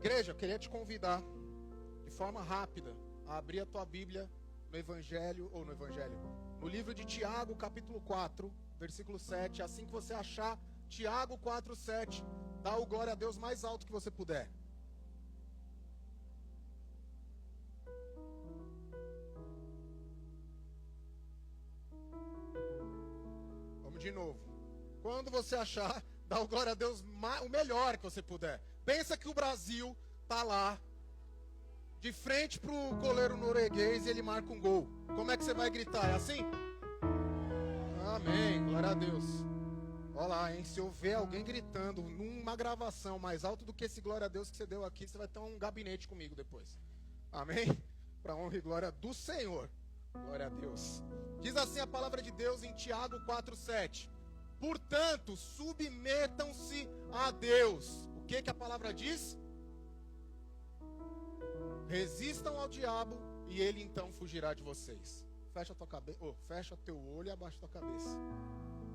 Igreja, eu queria te convidar, de forma rápida, a abrir a tua Bíblia no livro de Tiago, capítulo 4, versículo 7. Assim que você achar Tiago 4, 7, dá o glória a Deus mais alto que você puder. Vamos de novo. Quando você achar, dá o glória a Deus o melhor que você puder. Pensa que o Brasil tá lá, de frente pro goleiro norueguês, e ele marca um gol. Como é que você vai gritar? É assim? Amém, glória a Deus. Olha lá, hein? Se eu ver alguém gritando numa gravação mais alto do que esse glória a Deus que você deu aqui, você vai ter um gabinete comigo depois. Amém? Para honra e glória do Senhor. Glória a Deus. Diz assim a palavra de Deus em Tiago 4:7. Portanto, submetam-se a Deus. O que a palavra diz? Resistam ao diabo e ele então fugirá de vocês. Fecha a tua cabeça, fecha teu olho e abaixa a tua cabeça.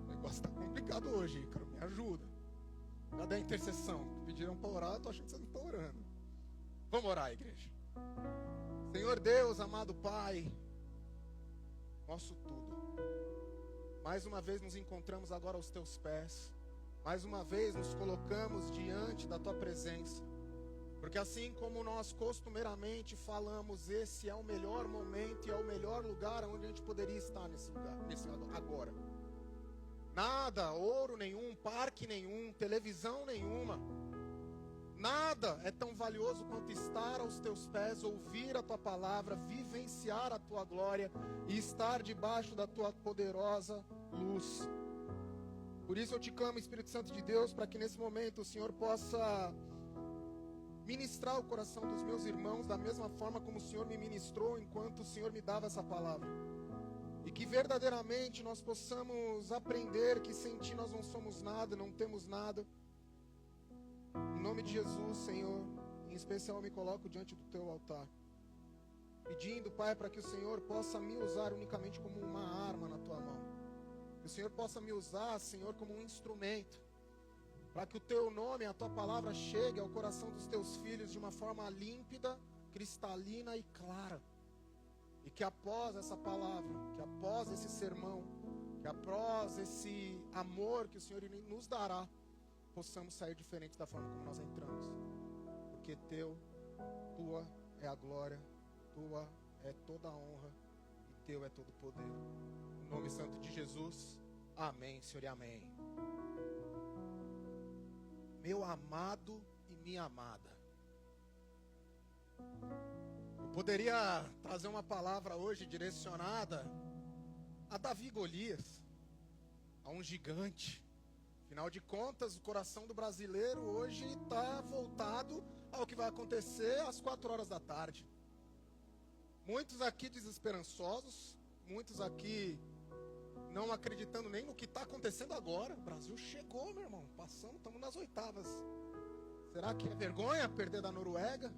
O negócio está complicado hoje, Ícaro, me ajuda. Cadê a intercessão? Pediram para orar, eu tô achando que vocês não estão orando. Vamos orar, igreja. Senhor Deus, amado Pai, nosso tudo. Mais uma vez nos encontramos agora aos teus pés. Mais uma vez nos colocamos diante da tua presença. Porque assim como nós costumeiramente falamos, esse é o melhor momento e é o melhor lugar onde a gente poderia estar nesse agora. Nada, ouro nenhum, parque nenhum, televisão nenhuma. Nada é tão valioso quanto estar aos teus pés, ouvir a tua palavra, vivenciar a tua glória e estar debaixo da tua poderosa luz. Por isso eu te clamo, Espírito Santo de Deus, para que nesse momento o Senhor possa ministrar o coração dos meus irmãos da mesma forma como o Senhor me ministrou enquanto o Senhor me dava essa palavra. E que verdadeiramente nós possamos aprender que sem Ti nós não somos nada, não temos nada. Em nome de Jesus, Senhor, em especial eu me coloco diante do Teu altar, pedindo, Pai, para que o Senhor possa me usar unicamente como uma arma na Tua mão. Que o Senhor possa me usar, Senhor, como um instrumento, para que o Teu nome, a Tua palavra chegue ao coração dos Teus filhos de uma forma límpida, cristalina e clara. E que após essa palavra, que após esse sermão, que após esse amor que o Senhor nos dará, possamos sair diferente da forma como nós entramos. Porque Tua é a glória, Tua é toda a honra e Teu é todo o poder. No nome santo de Jesus, amém, Senhor, e amém. Meu amado e minha amada, eu poderia trazer uma palavra hoje direcionada a Davi e Golias, a um gigante. Afinal de contas, o coração do brasileiro hoje está voltado ao que vai acontecer às 4 horas da tarde. Muitos aqui desesperançosos, muitos aqui não acreditando nem no que está acontecendo agora. O Brasil chegou, meu irmão, passamos, estamos nas oitavas. Será que é vergonha perder da Noruega?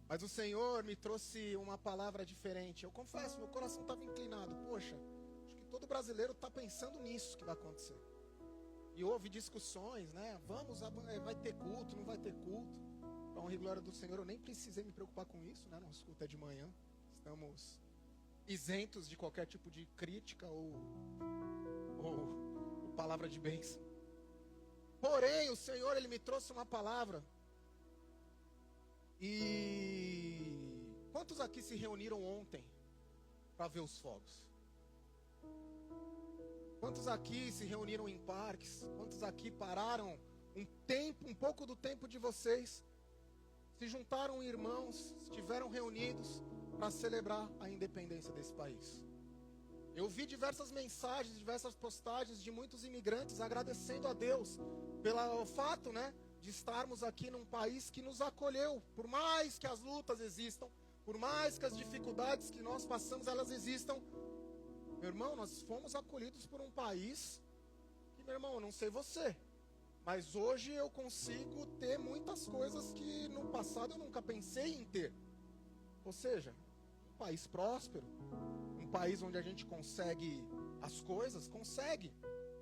Mas o Senhor me trouxe uma palavra diferente. Eu confesso, meu coração estava inclinado. Poxa, acho que todo brasileiro está pensando nisso que vai acontecer. E houve discussões, né? Vai ter culto, não vai ter culto. Para honra e glória do Senhor, eu nem precisei me preocupar com isso, né? Nosso culto é de manhã. Estamos isentos de qualquer tipo de crítica ou palavra de bênção. Porém, o Senhor, Ele me trouxe uma palavra. E quantos aqui se reuniram ontem para ver os fogos? Quantos aqui se reuniram em parques? Quantos aqui pararam um pouco do tempo de vocês, se juntaram irmãos, estiveram reunidos para celebrar a independência desse país? Eu vi diversas mensagens, diversas postagens de muitos imigrantes agradecendo a Deus pelo fato, né, de estarmos aqui num país que nos acolheu. Por mais que as lutas existam, por mais que as dificuldades que nós passamos, elas existam, meu irmão, nós fomos acolhidos por um país que, meu irmão, eu não sei você, mas hoje eu consigo ter muitas coisas que no passado eu nunca pensei em ter. Ou seja, um país próspero, um país onde a gente consegue as coisas, consegue.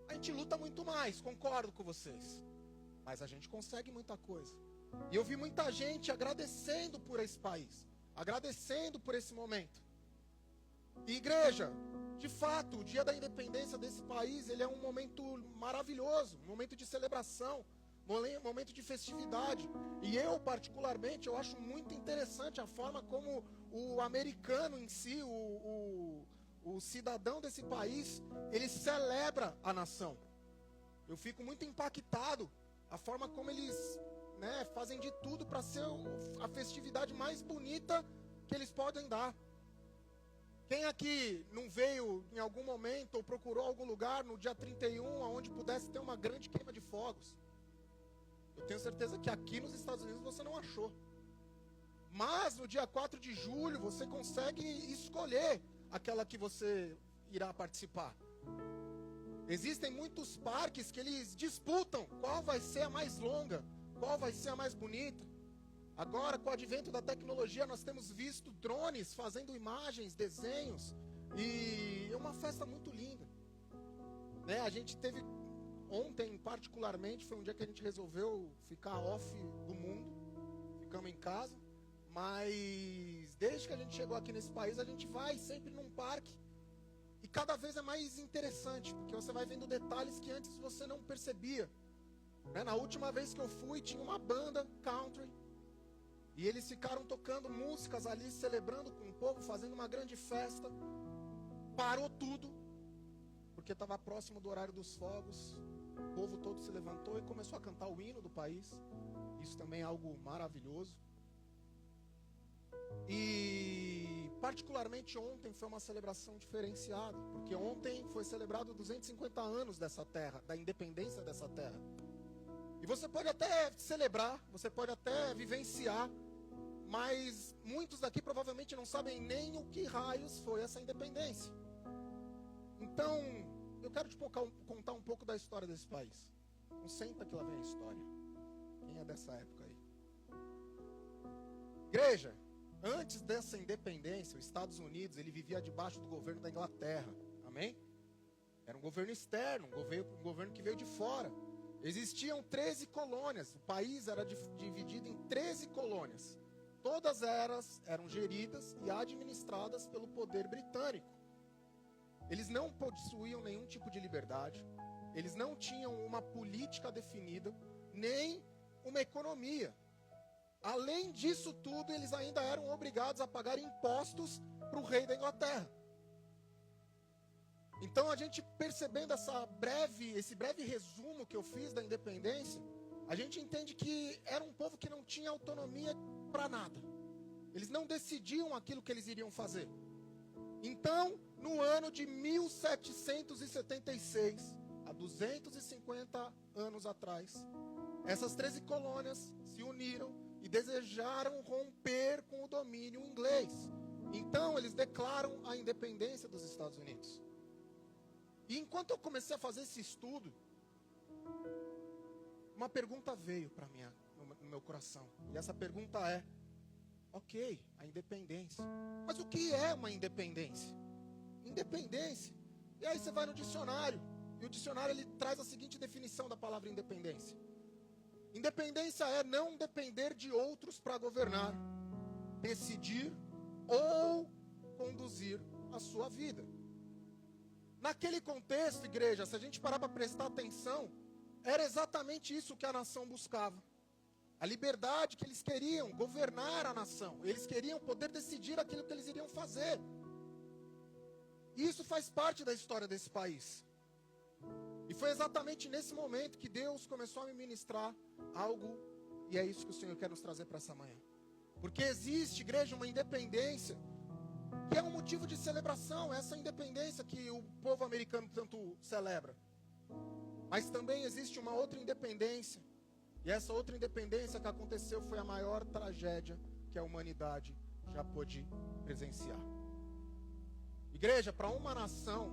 A gente luta muito mais, concordo com vocês, mas a gente consegue muita coisa. E eu vi muita gente agradecendo por esse país, agradecendo por esse momento. E igreja, de fato, o dia da independência desse país, ele é um momento maravilhoso, um momento de celebração, um momento de festividade. E eu, particularmente, eu acho muito interessante a forma como o americano em si, o cidadão desse país, ele celebra a nação. Eu fico muito impactado a forma como eles, fazem de tudo para ser a festividade mais bonita que eles podem dar. Quem aqui não veio em algum momento ou procurou algum lugar no dia 31 onde pudesse ter uma grande queima de fogos? Eu tenho certeza que aqui nos Estados Unidos você não achou. Mas no dia 4 de julho você consegue escolher aquela que você irá participar. Existem muitos parques que eles disputam qual vai ser a mais longa, qual vai ser a mais bonita. Agora, com o advento da tecnologia, nós temos visto drones fazendo imagens, desenhos, e é uma festa muito linda. A gente teve, ontem particularmente, foi um dia que a gente resolveu ficar off do mundo, ficamos em casa, mas desde que a gente chegou aqui nesse país, a gente vai sempre num parque, e cada vez é mais interessante, porque você vai vendo detalhes que antes você não percebia. Na última vez que eu fui, tinha uma banda country, e eles ficaram tocando músicas ali, celebrando com o povo, fazendo uma grande festa. Parou tudo, porque estava próximo do horário dos fogos. O povo todo se levantou e começou a cantar o hino do país. Isso também é algo maravilhoso. E particularmente ontem foi uma celebração diferenciada, porque ontem foi celebrado 250 anos dessa terra, da independência dessa terra. E você pode até celebrar, você pode até vivenciar, mas muitos daqui provavelmente não sabem nem o que raios foi essa independência. Então, eu quero te contar um pouco da história desse país. Então, senta que lá vem a história. Quem é dessa época aí? Igreja, antes dessa independência, os Estados Unidos, ele vivia debaixo do governo da Inglaterra. Amém? Era um governo externo, um governo que veio de fora. Existiam 13 colônias, o país era dividido em 13 colônias. Todas elas eram geridas e administradas pelo poder britânico. Eles não possuíam nenhum tipo de liberdade, eles não tinham uma política definida, nem uma economia. Além disso tudo, eles ainda eram obrigados a pagar impostos para o rei da Inglaterra. Então, a gente percebendo esse breve resumo que eu fiz da independência, a gente entende que era um povo que não tinha autonomia para nada. Eles não decidiam aquilo que eles iriam fazer. Então, no ano de 1776, há 250 anos atrás, essas 13 colônias se uniram e desejaram romper com o domínio inglês. Então, eles declaram a independência dos Estados Unidos. E enquanto eu comecei a fazer esse estudo, uma pergunta veio para mim no meu coração. E essa pergunta é: ok, a independência. Mas o que é uma independência? Independência. E aí você vai no dicionário. E o dicionário ele traz a seguinte definição da palavra independência. Independência é não depender de outros para governar, decidir ou conduzir a sua vida. Naquele contexto, igreja, se a gente parar para prestar atenção, era exatamente isso que a nação buscava. A liberdade que eles queriam, governar a nação. Eles queriam poder decidir aquilo que eles iriam fazer. E isso faz parte da história desse país. E foi exatamente nesse momento que Deus começou a me ministrar algo, e é isso que o Senhor quer nos trazer para essa manhã. Porque existe, igreja, uma independência que é um motivo de celebração, essa independência que o povo americano tanto celebra. Mas também existe uma outra independência, e essa outra independência que aconteceu foi a maior tragédia que a humanidade já pôde presenciar. Igreja, para uma nação,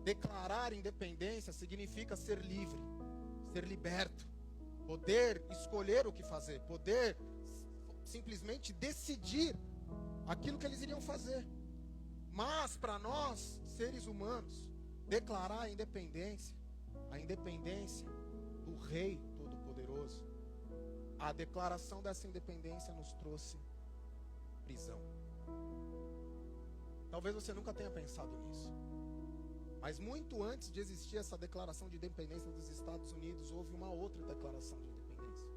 declarar independência significa ser livre, ser liberto, poder escolher o que fazer, poder simplesmente decidir aquilo que eles iriam fazer. Mas para nós, seres humanos, declarar a independência do Rei Todo-Poderoso, a declaração dessa independência nos trouxe prisão. Talvez você nunca tenha pensado nisso. Mas muito antes de existir essa declaração de independência dos Estados Unidos, houve uma outra declaração de independência.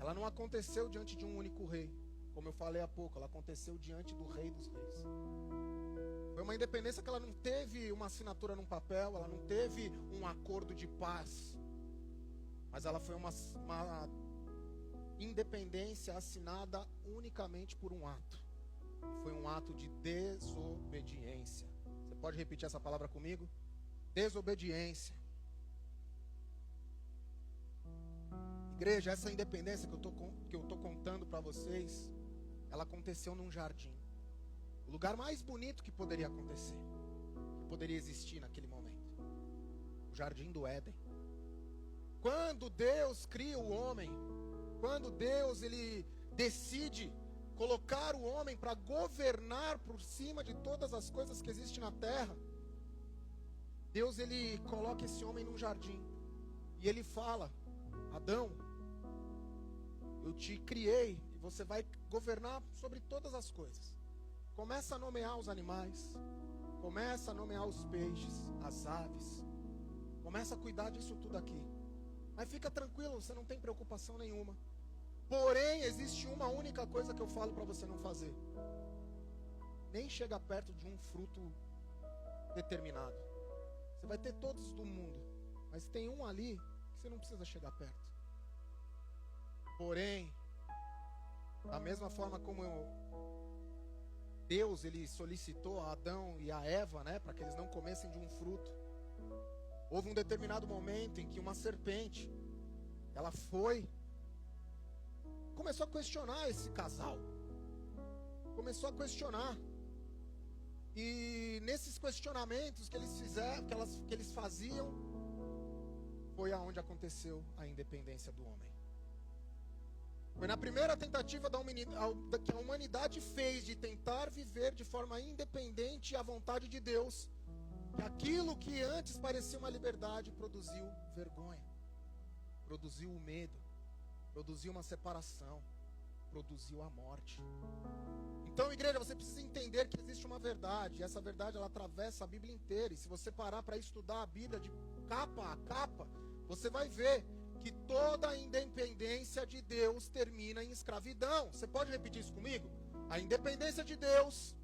Ela não aconteceu diante de um único rei. Como eu falei há pouco, ela aconteceu diante do Rei dos Reis. Foi uma independência que ela não teve uma assinatura num papel, ela não teve um acordo de paz. Mas ela foi uma independência assinada unicamente por um ato. E foi um ato de desobediência. Você pode repetir essa palavra comigo? Desobediência. Igreja, essa independência que eu estou contando para vocês, ela aconteceu num jardim. O lugar mais bonito que poderia acontecer, que poderia existir naquele momento. O Jardim do Éden. Quando Deus cria o homem, quando Deus ele decide colocar o homem para governar por cima de todas as coisas que existem na terra, Deus ele coloca esse homem num jardim. E ele fala: Adão, eu te criei e você vai governar sobre todas as coisas. Começa a nomear os animais, começa a nomear os peixes, as aves, começa a cuidar disso tudo aqui. Mas fica tranquilo, você não tem preocupação nenhuma. Porém, existe uma única coisa que eu falo para você não fazer. Nem chega perto de um fruto determinado. Você vai ter todos do mundo, mas tem um ali que você não precisa chegar perto. Porém, da mesma forma como Deus ele solicitou a Adão e a Eva, né, para que eles não comessem de um fruto, houve um determinado momento em que uma serpente, ela começou a questionar esse casal. Começou a questionar. E nesses questionamentos que eles fizeram, que eles faziam, foi aonde aconteceu a independência do homem. Foi na primeira tentativa que a humanidade fez de tentar viver de forma independente à vontade de Deus, que aquilo que antes parecia uma liberdade produziu vergonha, produziu o medo, produziu uma separação, produziu a morte. Então, igreja, você precisa entender que existe uma verdade, e essa verdade ela atravessa a Bíblia inteira. E se você parar para estudar a Bíblia de capa a capa, você vai ver que toda a independência de Deus termina em escravidão. Você pode repetir isso comigo? A independência de Deus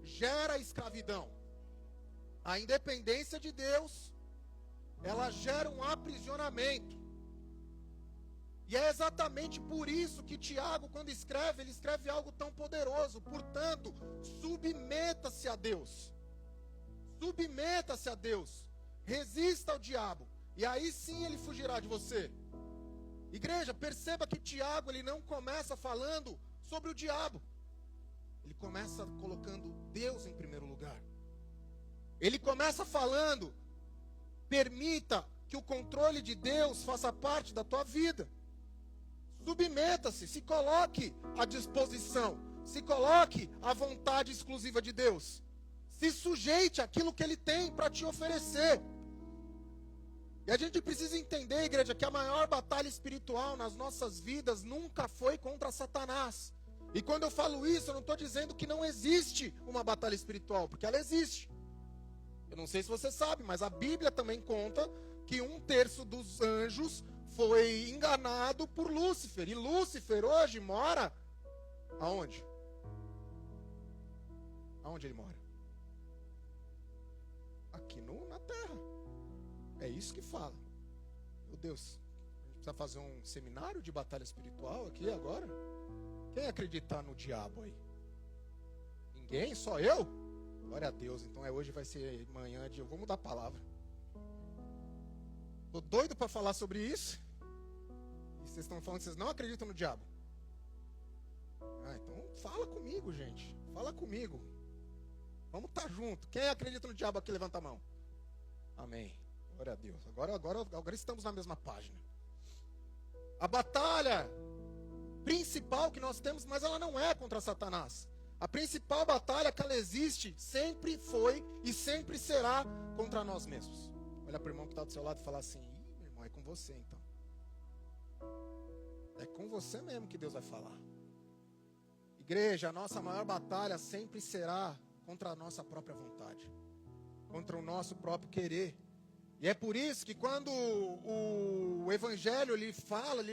gera escravidão. A independência de Deus, ela gera um aprisionamento. E é exatamente por isso que Tiago, quando escreve, ele escreve algo tão poderoso. Portanto, submeta-se a Deus. Submeta-se a Deus. Resista ao diabo. E aí sim ele fugirá de você. Igreja, perceba que Tiago ele não começa falando sobre o diabo. Ele começa colocando Deus em primeiro lugar. Ele começa falando: permita que o controle de Deus faça parte da tua vida. Submeta-se, se coloque à disposição, se coloque à vontade exclusiva de Deus. Se sujeite àquilo que Ele tem para te oferecer. E a gente precisa entender, igreja, que a maior batalha espiritual nas nossas vidas nunca foi contra Satanás. E quando eu falo isso, eu não estou dizendo que não existe uma batalha espiritual, porque ela existe. Eu não sei se você sabe, mas a Bíblia também conta que 1/3 dos anjos foi enganado por Lúcifer. E Lúcifer hoje mora aonde? Aonde ele mora? Aqui na terra. É isso que fala. Meu Deus, a gente precisa fazer um seminário de batalha espiritual aqui agora? Quem acredita no diabo aí? Ninguém? Só eu? Glória a Deus. Então hoje vai ser manhã de... Eu vou mudar a palavra. Tô doido para falar sobre isso. E vocês estão falando que vocês não acreditam no diabo. Então fala comigo, gente. Fala comigo. Vamos estar junto. Quem acredita no diabo aqui, levanta a mão. Amém. Glória a Deus. Agora estamos na mesma página. A batalha principal que nós temos, mas ela não é contra Satanás. A principal batalha que ela existe sempre foi e sempre será contra nós mesmos. Olha para o irmão que está do seu lado e fala assim: meu irmão, é com você então. É com você mesmo que Deus vai falar. Igreja, a nossa maior batalha sempre será contra a nossa própria vontade, contra o nosso próprio querer. E é por isso que quando o Evangelho ele fala,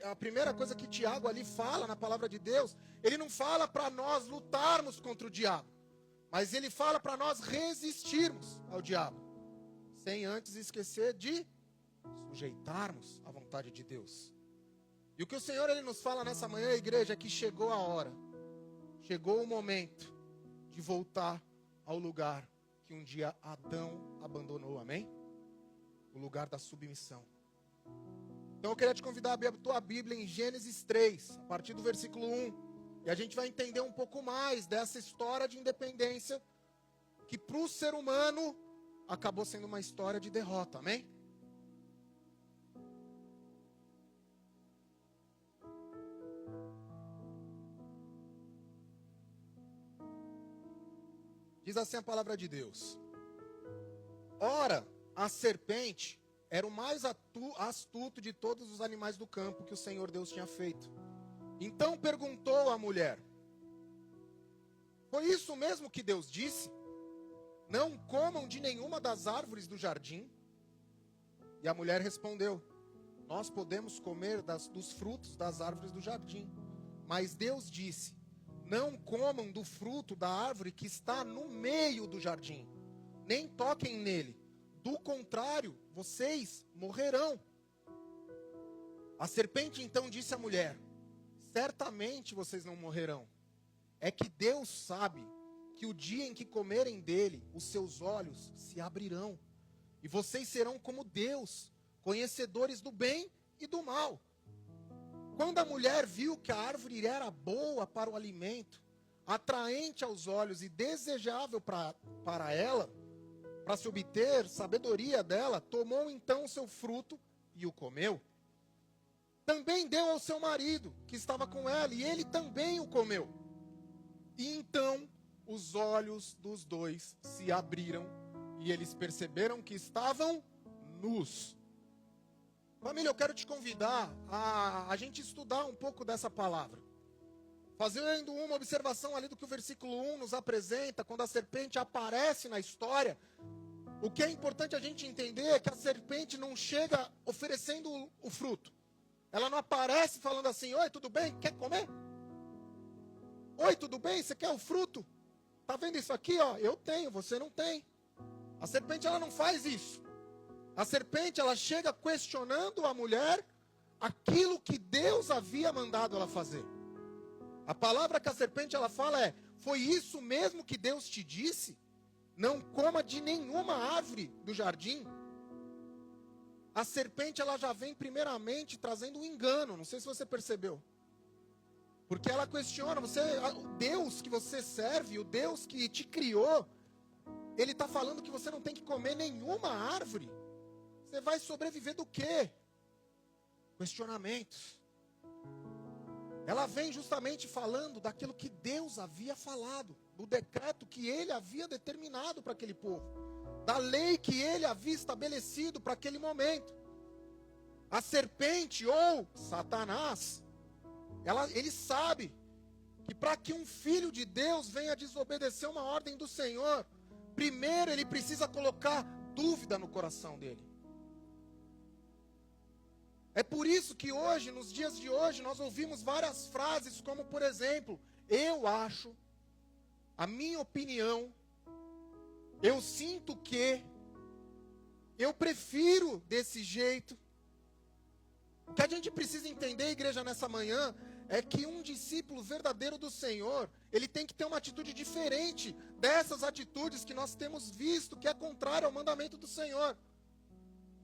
a primeira coisa que Tiago ali fala na palavra de Deus, ele não fala para nós lutarmos contra o diabo, mas ele fala para nós resistirmos ao diabo, sem antes esquecer de sujeitarmos à vontade de Deus. E o que o Senhor ele nos fala nessa manhã, igreja, é que chegou a hora, chegou o momento de voltar ao lugar que um dia Adão abandonou, amém? O lugar da submissão. Então eu queria te convidar a abrir a tua Bíblia em Gênesis 3, a partir do versículo 1. E a gente vai entender um pouco mais dessa história de independência, que para o ser humano acabou sendo uma história de derrota, amém? Diz assim a palavra de Deus: ora, a serpente era o mais astuto de todos os animais do campo que o Senhor Deus tinha feito. Então perguntou a mulher: foi isso mesmo que Deus disse? Não comam de nenhuma das árvores do jardim? E a mulher respondeu: nós podemos comer dos frutos das árvores do jardim. Mas Deus disse: não comam do fruto da árvore que está no meio do jardim, nem toquem nele. Do contrário, vocês morrerão. A serpente então disse à mulher: certamente vocês não morrerão. É que Deus sabe que o dia em que comerem dele, os seus olhos se abrirão, e vocês serão como Deus, conhecedores do bem e do mal. Quando a mulher viu que a árvore era boa para o alimento, atraente aos olhos e desejável para ela, para se obter sabedoria dela, tomou então o seu fruto e o comeu. Também deu ao seu marido, que estava com ela, e ele também o comeu. E então os olhos dos dois se abriram, e eles perceberam que estavam nus. Família, eu quero te convidar a gente estudar um pouco dessa palavra. Fazendo uma observação ali do que o versículo 1 nos apresenta, quando a serpente aparece na história, o que é importante a gente entender é que a serpente não chega oferecendo o fruto. Ela não aparece falando assim: oi, tudo bem? Quer comer? Oi, tudo bem? Você quer o fruto? Tá vendo isso aqui? Ó, eu tenho, você não tem. A serpente ela não faz isso. A serpente ela chega questionando a mulher aquilo que Deus havia mandado ela fazer. A palavra que a serpente ela fala é: foi isso mesmo que Deus te disse? Não coma de nenhuma árvore do jardim. A serpente ela já vem primeiramente trazendo um engano. Não sei se você percebeu. Porque ela questiona, o Deus que você serve, o Deus que te criou, ele está falando que você não tem que comer nenhuma árvore. Você vai sobreviver do quê? Questionamentos. Ela vem justamente falando daquilo que Deus havia falado, do decreto que ele havia determinado para aquele povo, da lei que ele havia estabelecido para aquele momento. A serpente ou Satanás, ele sabe que para que um filho de Deus venha desobedecer uma ordem do Senhor, primeiro ele precisa colocar dúvida no coração dele. É por isso que hoje, nos dias de hoje, nós ouvimos várias frases como, por exemplo, eu acho, a minha opinião, eu sinto que, eu prefiro desse jeito. O que a gente precisa entender, igreja, nessa manhã, é que um discípulo verdadeiro do Senhor, ele tem que ter uma atitude diferente dessas atitudes que nós temos visto, que é contrária ao mandamento do Senhor.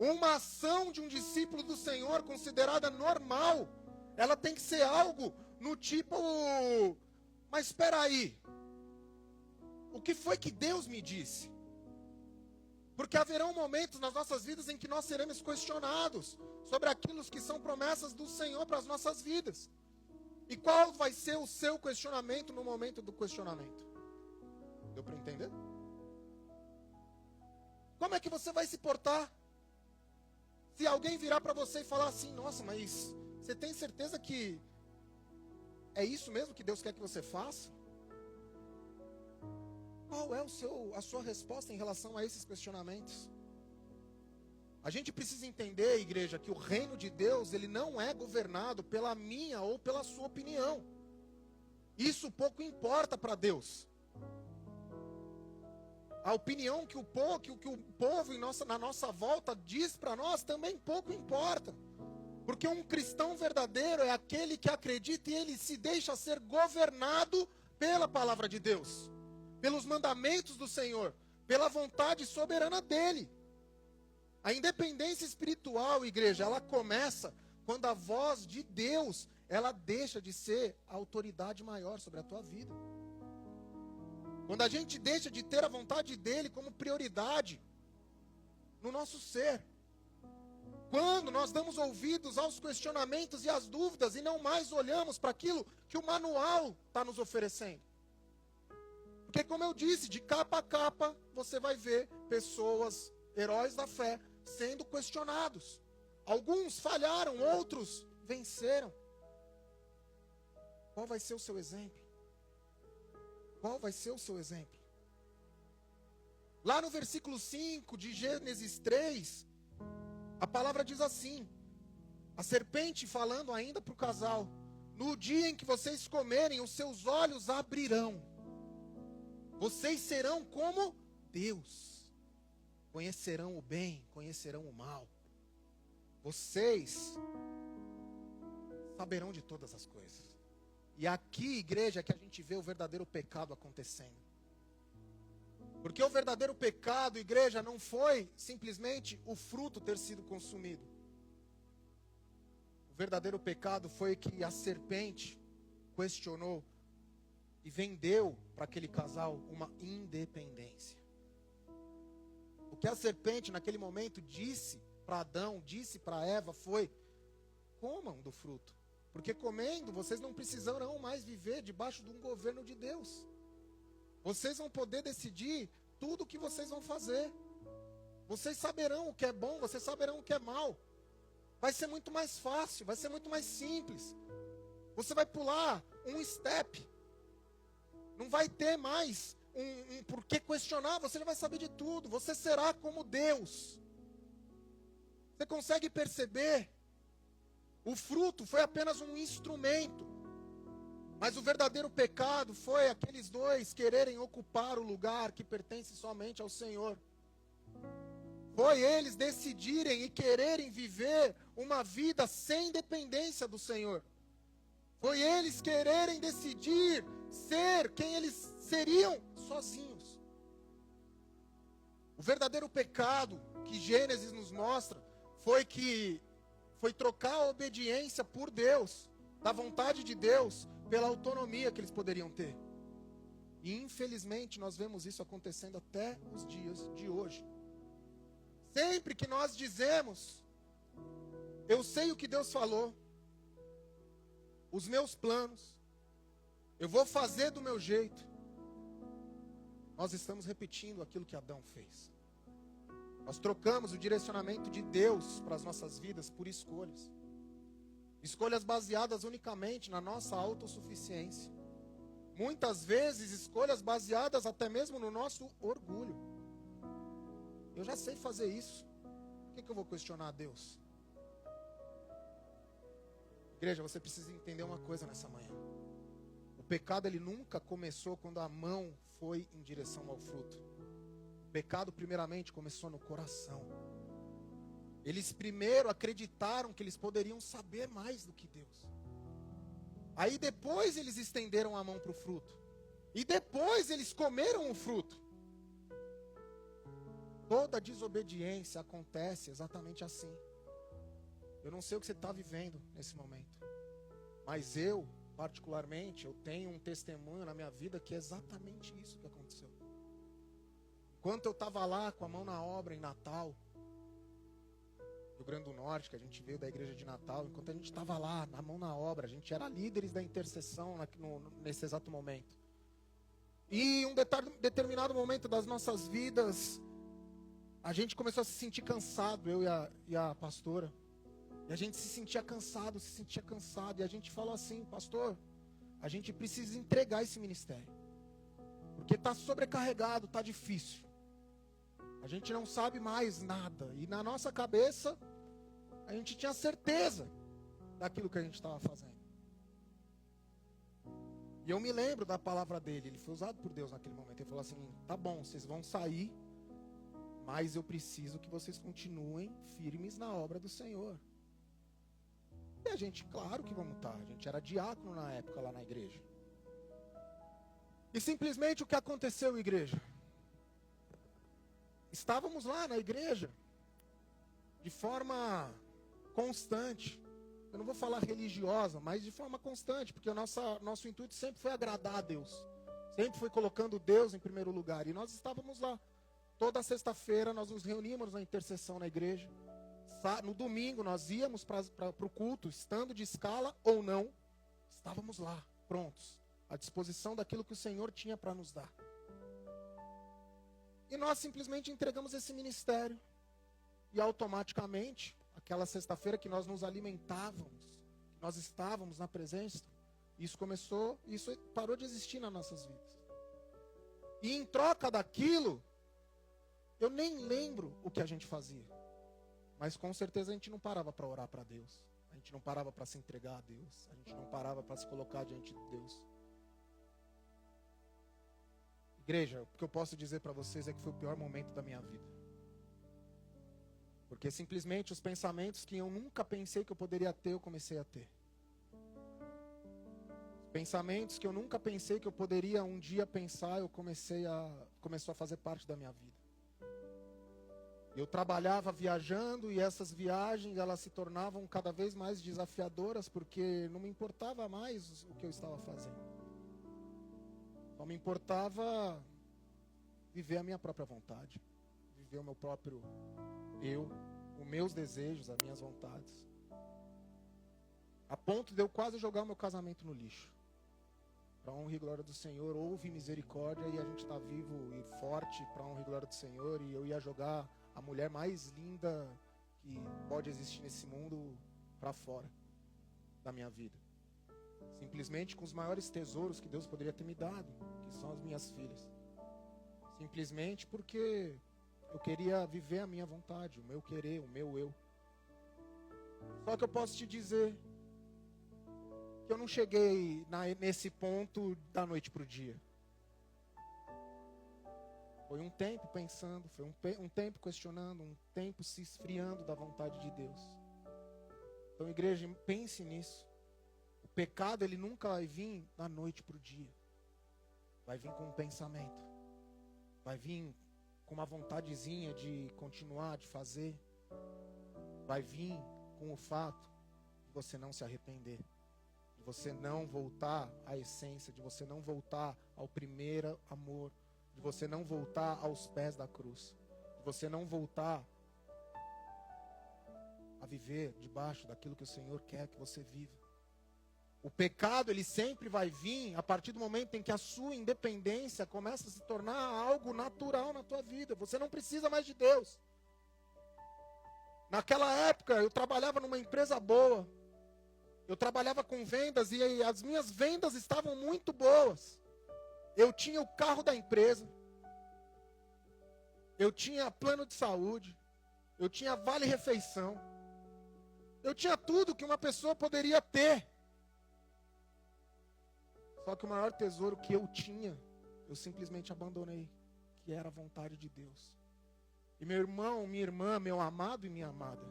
Uma ação de um discípulo do Senhor considerada normal, ela tem que ser algo no tipo: mas espera aí, o que foi que Deus me disse? Porque haverão momentos nas nossas vidas em que nós seremos questionados sobre aquilo que são promessas do Senhor para as nossas vidas. E qual vai ser o seu questionamento no momento do questionamento? Deu para entender? Como é que você vai se portar? Se alguém virar para você e falar assim: nossa, mas Você tem certeza que é isso mesmo que Deus quer que você faça? Qual é a sua resposta em relação a esses questionamentos? A gente precisa entender, igreja, que o reino de Deus, ele não é governado pela minha ou pela sua opinião. Isso pouco importa para Deus. A opinião que o povo na nossa volta diz para nós também pouco importa. Porque um cristão verdadeiro é aquele que acredita e ele se deixa ser governado pela palavra de Deus, pelos mandamentos do Senhor, pela vontade soberana dele. A independência espiritual, igreja, ela começa quando a voz de Deus, ela deixa de ser a autoridade maior sobre a tua vida. Quando a gente deixa de ter a vontade dele como prioridade no nosso ser. Quando nós damos ouvidos aos questionamentos e às dúvidas e não mais olhamos para aquilo que o manual está nos oferecendo. Porque, como eu disse, de capa a capa, você vai ver pessoas, heróis da fé, sendo questionados. Alguns falharam, outros venceram. Qual vai ser o seu exemplo? Qual vai ser o seu exemplo? Lá no versículo 5 de Gênesis 3, a palavra diz assim, a serpente falando ainda para o casal, no dia em que vocês comerem, os seus olhos abrirão. Vocês serão como Deus. Conhecerão o bem, conhecerão o mal. Vocês saberão de todas as coisas. E aqui, igreja, é que a gente vê o verdadeiro pecado acontecendo. Porque o verdadeiro pecado, igreja, não foi simplesmente o fruto ter sido consumido. O verdadeiro pecado foi que a serpente questionou e vendeu para aquele casal uma independência. O que a serpente naquele momento disse para Adão, disse para Eva foi: comam do fruto, porque comendo vocês não precisarão mais viver debaixo de um governo de Deus. Vocês vão poder decidir tudo o que vocês vão fazer. Vocês saberão o que é bom, vocês saberão o que é mal. Vai ser muito mais fácil, vai ser muito mais simples. Você vai pular um step. Não vai ter mais um por que questionar, você já vai saber de tudo. Você será como Deus. Você consegue perceber? O fruto foi apenas um instrumento. Mas o verdadeiro pecado foi aqueles dois quererem ocupar o lugar que pertence somente ao Senhor. Foi eles decidirem e quererem viver uma vida sem dependência do Senhor. Foi eles quererem decidir ser quem eles seriam sozinhos. O verdadeiro pecado que Gênesis nos mostra foi trocar a obediência por Deus, da vontade de Deus, pela autonomia que eles poderiam ter. E infelizmente nós vemos isso acontecendo até os dias de hoje. Sempre que nós dizemos, eu sei o que Deus falou, os meus planos, eu vou fazer do meu jeito, nós estamos repetindo aquilo que Adão fez. Nós trocamos o direcionamento de Deus para as nossas vidas por escolhas. Escolhas baseadas unicamente na nossa autossuficiência. Muitas vezes escolhas baseadas até mesmo no nosso orgulho. Eu já sei fazer isso. Por que eu vou questionar a Deus? Igreja, você precisa entender uma coisa nessa manhã. O pecado, ele nunca começou quando a mão foi em direção ao fruto. O pecado, primeiramente, começou no coração. Eles primeiro acreditaram que eles poderiam saber mais do que Deus. Aí depois eles estenderam a mão para o fruto. E depois eles comeram o fruto. Toda desobediência acontece exatamente assim. Eu não sei o que você está vivendo nesse momento. Mas eu, particularmente, eu tenho um testemunho na minha vida que é exatamente isso que aconteceu. Enquanto eu estava lá com a mão na obra em Natal, Rio Grande do Norte, que a gente veio da igreja de Natal, enquanto a gente estava lá, na mão na obra, a gente era líderes da intercessão nesse exato momento. E em um determinado momento das nossas vidas, a gente começou a se sentir cansado, eu e a pastora. E a gente se sentia cansado. E a gente falou assim: pastor, a gente precisa entregar esse ministério. Porque está sobrecarregado, está difícil. A gente não sabe mais nada. E na nossa cabeça, a gente tinha certeza daquilo que a gente estava fazendo. E eu me lembro da palavra dele. Ele foi usado por Deus naquele momento. Ele falou assim: tá bom, vocês vão sair, mas eu preciso que vocês continuem firmes na obra do Senhor. E a gente, claro que vamos estar. A gente era diácono na época lá na igreja. E simplesmente o que aconteceu, igreja? Estávamos lá na igreja de forma constante. Eu não vou falar religiosa, mas de forma constante, porque o nosso intuito sempre foi agradar a Deus. Sempre foi colocando Deus em primeiro lugar. E nós estávamos lá. Toda sexta-feira nós nos reuníamos na intercessão na igreja. No domingo nós íamos para o culto, estando de escala ou não, estávamos lá, prontos, à disposição daquilo que o Senhor tinha para nos dar. E nós simplesmente entregamos esse ministério. E automaticamente, aquela sexta-feira que nós nos alimentávamos, que nós estávamos na presença, isso parou de existir nas nossas vidas. E em troca daquilo, eu nem lembro o que a gente fazia. Mas com certeza a gente não parava para orar para Deus. A gente não parava para se entregar a Deus. A gente não parava para se colocar diante de Deus. Igreja, o que eu posso dizer para vocês é que foi o pior momento da minha vida. Porque simplesmente os pensamentos que eu nunca pensei que eu poderia ter, eu comecei a ter. Pensamentos que eu nunca pensei que eu poderia um dia pensar, começou a fazer parte da minha vida. Eu trabalhava viajando e essas viagens elas se tornavam cada vez mais desafiadoras porque não me importava mais o que eu estava fazendo. Só me importava viver a minha própria vontade, viver o meu próprio eu, os meus desejos, as minhas vontades. A ponto de eu quase jogar o meu casamento no lixo. Para a honra e glória do Senhor, houve misericórdia e a gente está vivo e forte para a honra e glória do Senhor. E eu ia jogar a mulher mais linda que pode existir nesse mundo para fora da minha vida. Simplesmente com os maiores tesouros que Deus poderia ter me dado, que são as minhas filhas. Simplesmente porque eu queria viver a minha vontade, o meu querer, o meu eu. Só que eu posso te dizer que eu não cheguei nesse ponto da noite para o dia. Foi um tempo pensando, foi um tempo questionando, um tempo se esfriando da vontade de Deus. Então, igreja, pense nisso. O pecado, ele nunca vai vir da noite para o dia. Vai vir com um pensamento. Vai vir com uma vontadezinha de continuar, de fazer. Vai vir com o fato de você não se arrepender. De você não voltar à essência, de você não voltar ao primeiro amor. De você não voltar aos pés da cruz. De você não voltar a viver debaixo daquilo que o Senhor quer que você viva. O pecado, ele sempre vai vir a partir do momento em que a sua independência começa a se tornar algo natural na tua vida. Você não precisa mais de Deus. Naquela época, eu trabalhava numa empresa boa. Eu trabalhava com vendas e as minhas vendas estavam muito boas. Eu tinha o carro da empresa. Eu tinha plano de saúde. Eu tinha vale-refeição. Eu tinha tudo que uma pessoa poderia ter. Só que o maior tesouro que eu tinha, eu simplesmente abandonei. Que era a vontade de Deus. E meu irmão, minha irmã, meu amado e minha amada.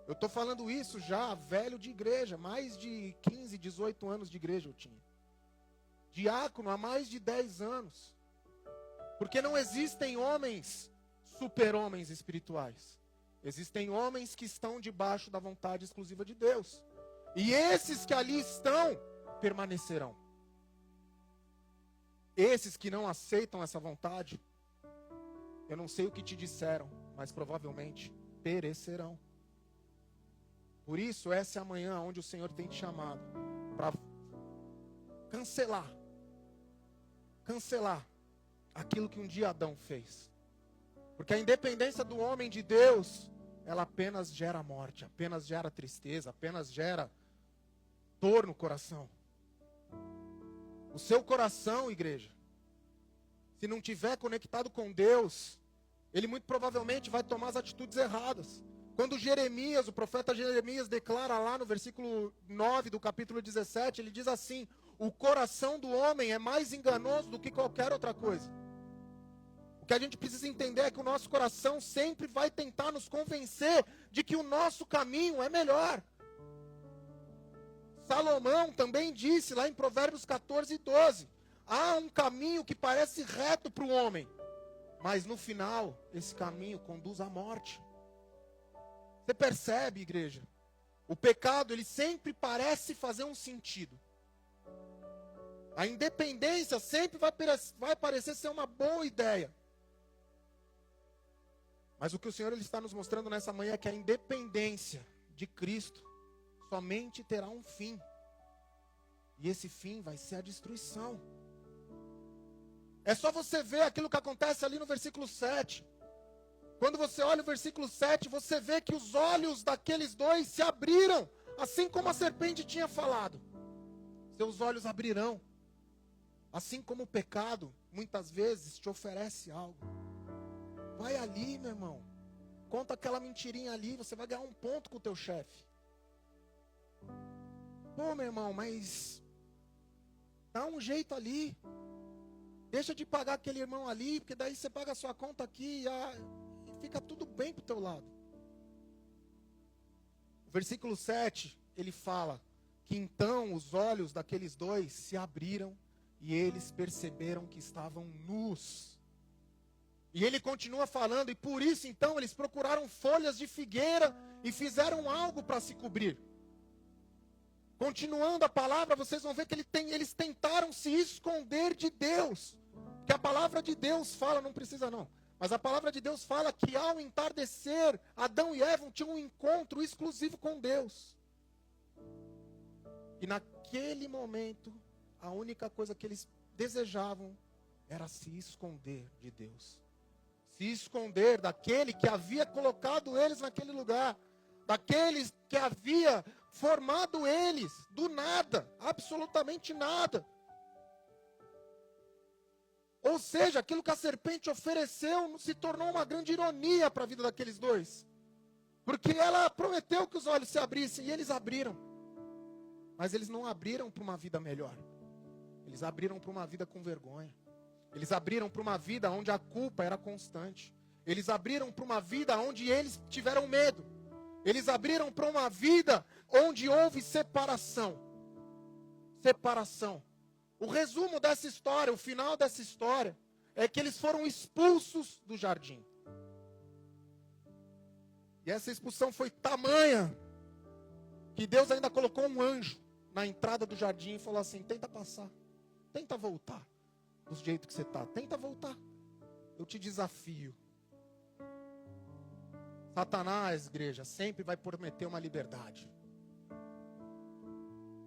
Eu estou falando isso já velho de igreja. Mais de 15, 18 anos de igreja eu tinha. Diácono há mais de 10 anos. Porque não existem homens super-homens espirituais. Existem homens que estão debaixo da vontade exclusiva de Deus. E esses que ali estão, permanecerão. Esses que não aceitam essa vontade, eu não sei o que te disseram, mas provavelmente perecerão. Por isso, essa é a manhã onde o Senhor tem te chamado para cancelar aquilo que um dia Adão fez. Porque a independência do homem de Deus ela apenas gera morte, apenas gera tristeza, apenas gera dor no coração. O seu coração, igreja, se não estiver conectado com Deus, ele muito provavelmente vai tomar as atitudes erradas. Quando Jeremias, o profeta Jeremias, declara lá no versículo 9 do capítulo 17, ele diz assim: o coração do homem é mais enganoso do que qualquer outra coisa. O que a gente precisa entender é que o nosso coração sempre vai tentar nos convencer de que o nosso caminho é melhor. Salomão também disse lá em Provérbios 14:12, há um caminho que parece reto para o homem, mas no final esse caminho conduz à morte. Você percebe, igreja? O pecado, ele sempre parece fazer um sentido. A independência sempre vai parecer ser uma boa ideia. Mas o que o Senhor ele está nos mostrando nessa manhã é que a independência de Cristo somente terá um fim. E esse fim vai ser a destruição. É só você ver aquilo que acontece ali no versículo 7. Quando você olha o versículo 7, você vê que os olhos daqueles dois se abriram, assim como a serpente tinha falado. Seus olhos abrirão. Assim como o pecado, muitas vezes, te oferece algo. Vai ali, meu irmão. Conta aquela mentirinha ali, você vai ganhar um ponto com o teu chefe. Pô, meu irmão, mas dá um jeito ali. Deixa de pagar aquele irmão ali, porque daí você paga a sua conta aqui e fica tudo bem pro teu lado. O versículo 7, ele fala que então os olhos daqueles dois se abriram e eles perceberam que estavam nus. E ele continua falando, e por isso então eles procuraram folhas de figueira e fizeram algo para se cobrir. Continuando a palavra, vocês vão ver que eles tentaram se esconder de Deus. Porque a palavra de Deus fala, não precisa não, mas a palavra de Deus fala que ao entardecer, Adão e Eva tinham um encontro exclusivo com Deus. E naquele momento, a única coisa que eles desejavam era se esconder de Deus. Se esconder daquele que havia colocado eles naquele lugar. Daqueles que havia formado eles do nada, absolutamente nada. Ou seja, aquilo que a serpente ofereceu se tornou uma grande ironia para a vida daqueles dois. Porque ela prometeu que os olhos se abrissem e eles abriram. Mas eles não abriram para uma vida melhor. Eles abriram para uma vida com vergonha. Eles abriram para uma vida onde a culpa era constante. Eles abriram para uma vida onde eles tiveram medo. Eles abriram para uma vida onde houve separação. Separação. O resumo dessa história, o final dessa história, é que eles foram expulsos do jardim. E essa expulsão foi tamanha, que Deus ainda colocou um anjo na entrada do jardim e falou assim: tenta passar, tenta voltar do jeito que você está, tenta voltar. Eu te desafio. Satanás, igreja, sempre vai prometer uma liberdade.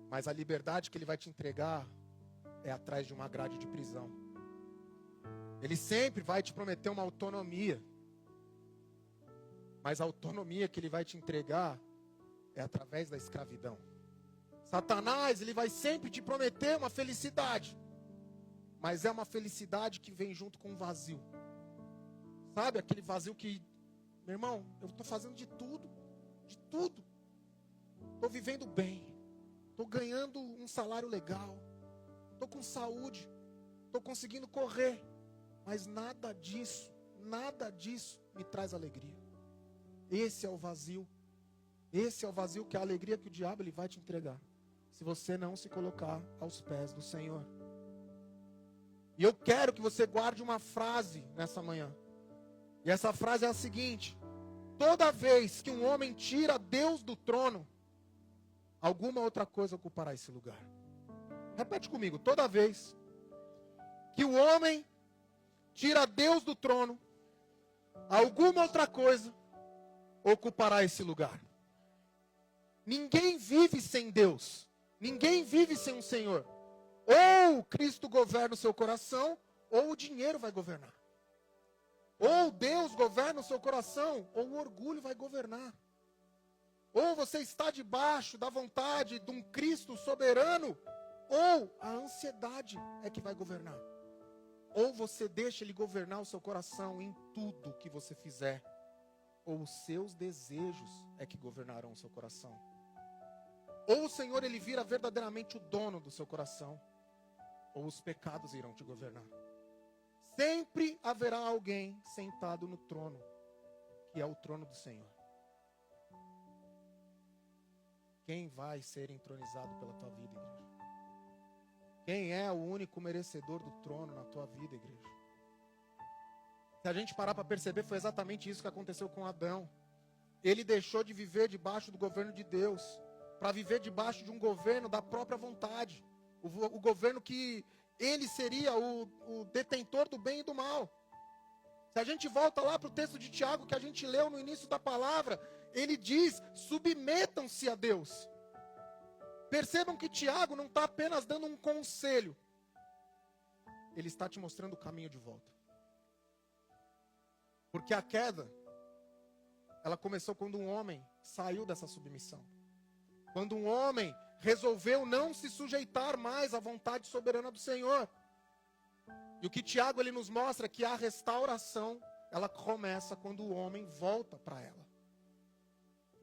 Mas a liberdade que ele vai te entregar é atrás de uma grade de prisão. Ele sempre vai te prometer uma autonomia. Mas a autonomia que ele vai te entregar é através da escravidão. Satanás, ele vai sempre te prometer uma felicidade. Mas é uma felicidade que vem junto com um vazio. Sabe aquele vazio que, meu irmão, eu estou fazendo de tudo. Estou vivendo bem. Estou ganhando um salário legal. Estou com saúde. Estou conseguindo correr. Mas nada disso me traz alegria. Esse é o vazio. Esse é o vazio que é a alegria que o diabo ele vai te entregar. Se você não se colocar aos pés do Senhor. E eu quero que você guarde uma frase nessa manhã. E essa frase é a seguinte: toda vez que um homem tira Deus do trono, alguma outra coisa ocupará esse lugar. Repete comigo: toda vez que o homem tira Deus do trono, alguma outra coisa ocupará esse lugar. Ninguém vive sem Deus. Ninguém vive sem um Senhor. Ou Cristo governa o seu coração, ou o dinheiro vai governar. Ou Deus governa o seu coração, ou o orgulho vai governar. Ou você está debaixo da vontade de um Cristo soberano, ou a ansiedade é que vai governar. Ou você deixa Ele governar o seu coração em tudo que você fizer, ou os seus desejos é que governarão o seu coração. Ou o Senhor, Ele vira verdadeiramente o dono do seu coração, ou os pecados irão te governar. Sempre haverá alguém sentado no trono, que é o trono do Senhor. Quem vai ser entronizado pela tua vida, igreja? Quem é o único merecedor do trono na tua vida, igreja? Se a gente parar para perceber, foi exatamente isso que aconteceu com Adão. Ele deixou de viver debaixo do governo de Deus, para viver debaixo de um governo da própria vontade. O governo que ele seria o detentor do bem e do mal. Se a gente volta lá para o texto de Tiago que a gente leu no início da palavra, ele diz, submetam-se a Deus. Percebam que Tiago não está apenas dando um conselho. Ele está te mostrando o caminho de volta. Porque a queda, ela começou quando um homem saiu dessa submissão. Quando um homem resolveu não se sujeitar mais à vontade soberana do Senhor. E o que Tiago ele nos mostra é que a restauração, ela começa quando o homem volta para ela.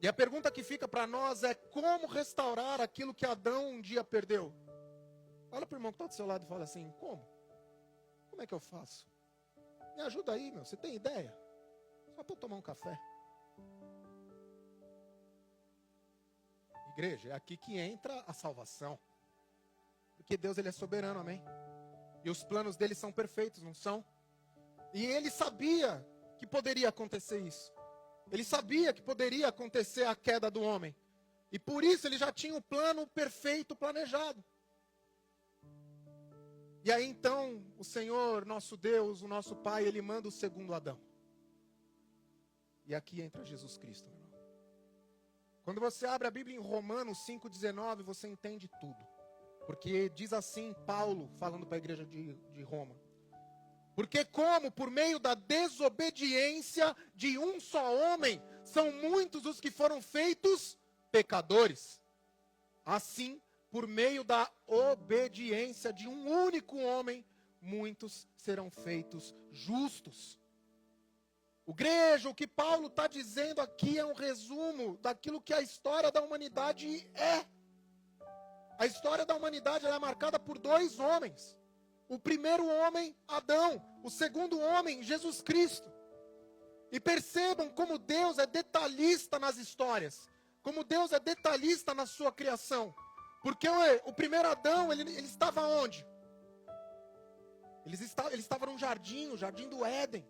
E a pergunta que fica para nós é como restaurar aquilo que Adão um dia perdeu? Olha para o irmão que está do seu lado e fala assim, como? Como é que eu faço? Me ajuda aí, meu, você tem ideia? Só para eu tomar um café. Igreja, é aqui que entra a salvação. Porque Deus ele é soberano, amém? E os planos dele são perfeitos, não são? E ele sabia que poderia acontecer isso. Ele sabia que poderia acontecer a queda do homem. E por isso ele já tinha o plano perfeito planejado. E aí então, o Senhor, nosso Deus, o nosso Pai, Ele manda o segundo Adão. E aqui entra Jesus Cristo, meu irmão. Quando você abre a Bíblia em Romanos 5,19, você entende tudo. Porque diz assim Paulo, falando para a igreja de Roma. Porque como por meio da desobediência de um só homem, são muitos os que foram feitos pecadores. Assim, por meio da obediência de um único homem, muitos serão feitos justos. Igreja, o que Paulo está dizendo aqui é um resumo daquilo que a história da humanidade é. A história da humanidade ela é marcada por dois homens. O primeiro homem, Adão. O segundo homem, Jesus Cristo. E percebam como Deus é detalhista nas histórias. Como Deus é detalhista na sua criação. Porque o primeiro Adão, ele estava onde? Ele estava num jardim, o jardim do Éden.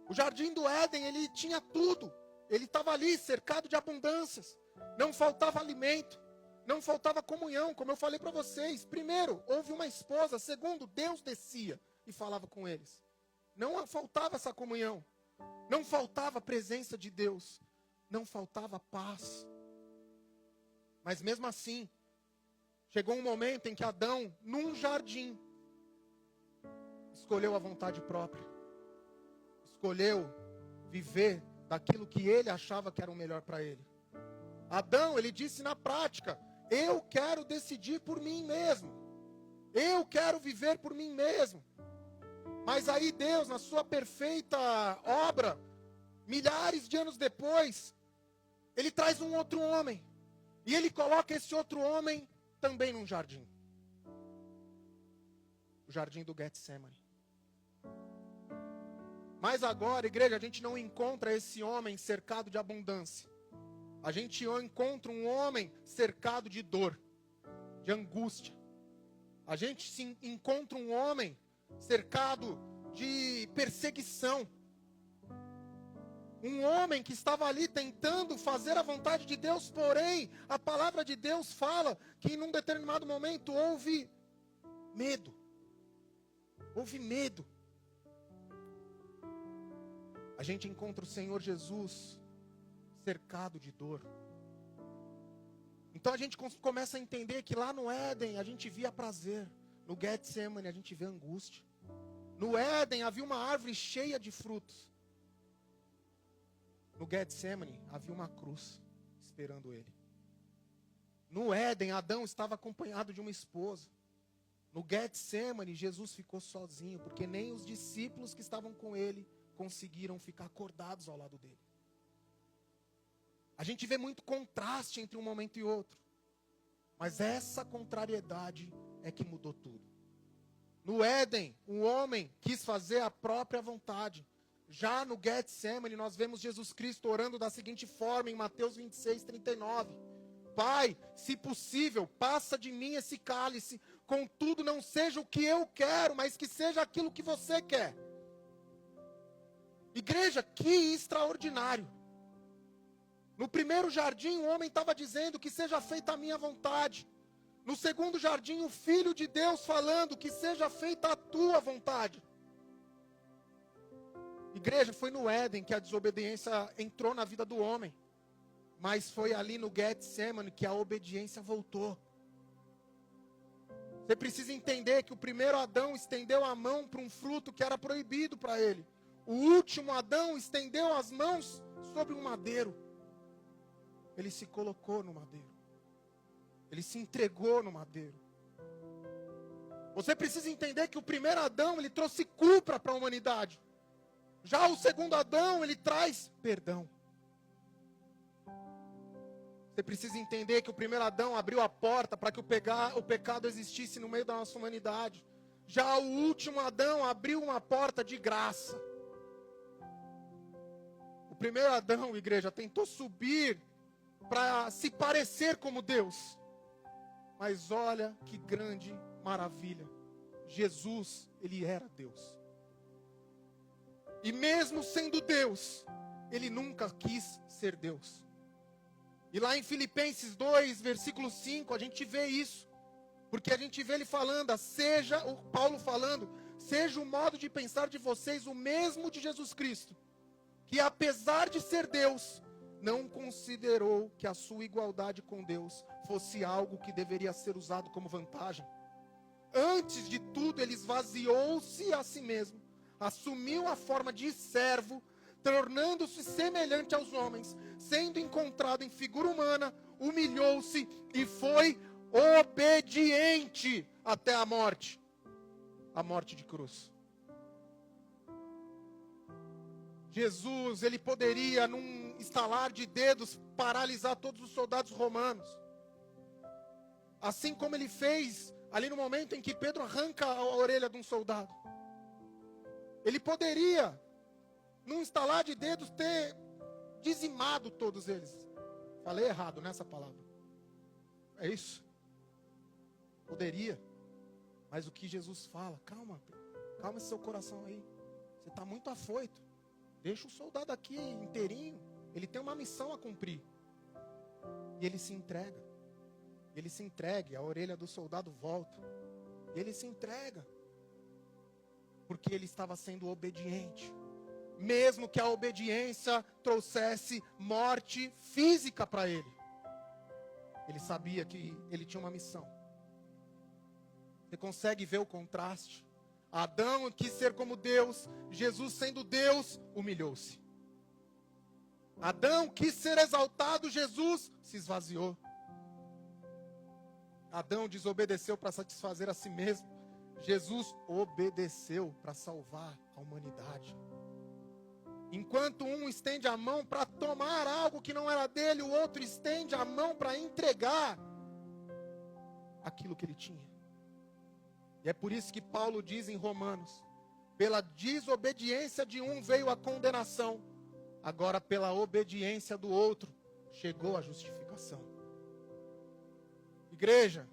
O jardim do Éden, ele tinha tudo. Ele estava ali, cercado de abundâncias. Não faltava alimento. Não faltava comunhão, como eu falei para vocês. Primeiro, houve uma esposa. Segundo, Deus descia e falava com eles. Não faltava essa comunhão. Não faltava a presença de Deus. Não faltava paz. Mas mesmo assim, chegou um momento em que Adão, num jardim, escolheu a vontade própria. Escolheu viver daquilo que ele achava que era o melhor para ele. Adão, ele disse na prática, eu quero decidir por mim mesmo. Eu quero viver por mim mesmo. Mas aí Deus, na sua perfeita obra, milhares de anos depois, Ele traz um outro homem. E Ele coloca esse outro homem também num jardim. O jardim do Getsemane. Mas agora, igreja, a gente não encontra esse homem cercado de abundância. A gente encontra um homem cercado de dor, de angústia. A gente encontra um homem cercado de perseguição. Um homem que estava ali tentando fazer a vontade de Deus, porém, a palavra de Deus fala que num determinado momento houve medo. Houve medo. A gente encontra o Senhor Jesus cercado de dor. Então a gente começa a entender que lá no Éden a gente via prazer, no Getsemane a gente vê angústia. No Éden havia uma árvore cheia de frutos. No Getsemane havia uma cruz esperando ele. No Éden, Adão estava acompanhado de uma esposa. No Getsemane, Jesus ficou sozinho, porque nem os discípulos que estavam com ele conseguiram ficar acordados ao lado dele. A gente vê muito contraste entre um momento e outro. Mas essa contrariedade é que mudou tudo. No Éden, o homem quis fazer a própria vontade. Já no Getsemane, nós vemos Jesus Cristo orando da seguinte forma, em Mateus 26:39. Pai, se possível, passa de mim esse cálice, contudo não seja o que eu quero, mas que seja aquilo que você quer. Igreja, que extraordinário. No primeiro jardim, o homem estava dizendo que seja feita a minha vontade. No segundo jardim, o Filho de Deus falando que seja feita a tua vontade. Igreja, foi no Éden que a desobediência entrou na vida do homem. Mas foi ali no Getsemane que a obediência voltou. Você precisa entender que o primeiro Adão estendeu a mão para um fruto que era proibido para ele. O último Adão estendeu as mãos sobre um madeiro. Ele se colocou no madeiro. Ele se entregou no madeiro. Você precisa entender que o primeiro Adão, ele trouxe culpa para a humanidade. Já o segundo Adão, ele traz perdão. Você precisa entender que o primeiro Adão abriu a porta para que o pecado existisse no meio da nossa humanidade. Já o último Adão abriu uma porta de graça. O primeiro Adão, igreja, tentou subir para se parecer como Deus. Mas olha que grande maravilha. Jesus, ele era Deus. E mesmo sendo Deus, ele nunca quis ser Deus. E lá em Filipenses 2, versículo 5, a gente vê isso. Porque a gente vê ele falando, o Paulo falando, seja o modo de pensar de vocês o mesmo de Jesus Cristo, que apesar de ser Deus, não considerou que a sua igualdade com Deus fosse algo que deveria ser usado como vantagem. Antes de tudo, ele esvaziou-se a si mesmo, assumiu a forma de servo, tornando-se semelhante aos homens, sendo encontrado em figura humana, humilhou-se e foi obediente até a morte de cruz. Jesus, ele poderia, num estalar de dedos, paralisar todos os soldados romanos. Assim como ele fez ali no momento em que Pedro arranca a orelha de um soldado. Ele poderia, num estalar de dedos, ter dizimado todos eles. Falei errado nessa palavra. É isso. Poderia. Mas o que Jesus fala, calma esse seu coração aí. Você está muito afoito. Deixa o soldado aqui inteirinho. Ele tem uma missão a cumprir. E ele se entrega. Ele se entrega, a orelha do soldado volta. E ele se entrega. Porque ele estava sendo obediente. Mesmo que a obediência trouxesse morte física para ele. Ele sabia que ele tinha uma missão. Você consegue ver o contraste? Adão quis ser como Deus, Jesus sendo Deus, humilhou-se. Adão quis ser exaltado, Jesus se esvaziou. Adão desobedeceu para satisfazer a si mesmo, Jesus obedeceu para salvar a humanidade. Enquanto um estende a mão para tomar algo que não era dele, o outro estende a mão para entregar aquilo que ele tinha. E é por isso que Paulo diz em Romanos, pela desobediência de um veio a condenação, agora pela obediência do outro chegou a justificação. Igreja,